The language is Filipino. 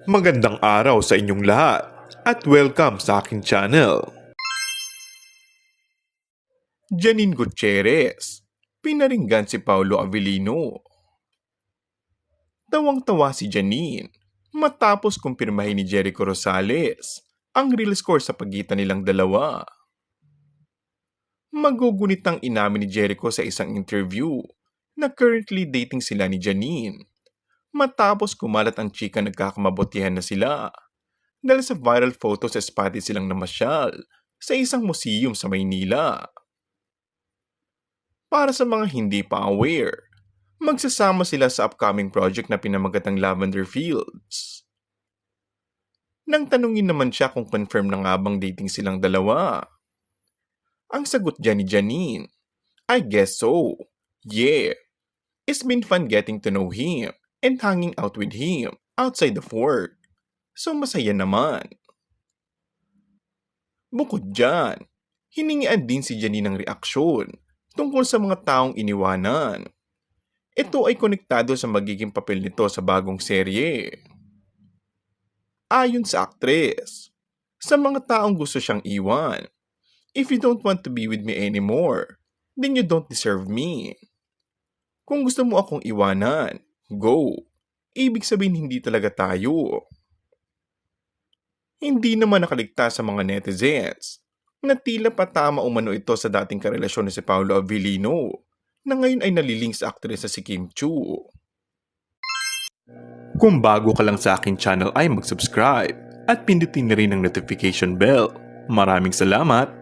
Magandang araw sa inyong lahat at welcome sa aking channel. Janine Gutierrez, pinaringgan si Paolo Avellino. Tawang-tawa si Janine matapos kumpirmahin ni Jericho Rosales ang real score sa pagitan nilang dalawa. Magugunit ang inamin ni Jericho sa isang interview na currently dating sila ni Janine matapos kumalat ang chika nagkakamabutihan na sila dahil sa viral photo sa spotty silang namasyal sa isang museum sa Maynila. Para sa mga hindi pa aware, magsasama sila sa upcoming project na pinamagatang Lavender Fields. Nang tanungin naman siya kung confirm na nga bang dating silang dalawa, ang sagot dyan ni Janine, I guess so. Yeah, it's been fun getting to know him and hanging out with him outside of work. So masaya naman. Bukod dyan, hiningian din si Janine ng reaksyon tungkol sa mga taong iniwanan. Ito ay konektado sa magiging papel nito sa bagong serye. Ayon sa aktres, sa mga taong gusto siyang iwan, if you don't want to be with me anymore, then you don't deserve me. Kung gusto mo akong iwanan, go. Ibig sabihin hindi talaga tayo. Hindi naman nakaligtas sa mga netizens na tila patama umano ito sa dating karelasyon ni si Paolo Avellino na ngayon ay naliling sa aktres na si Kim Chu. Kung bago ka lang sa akin channel ay mag-subscribe at pindutin na rin ang notification bell. Maraming salamat!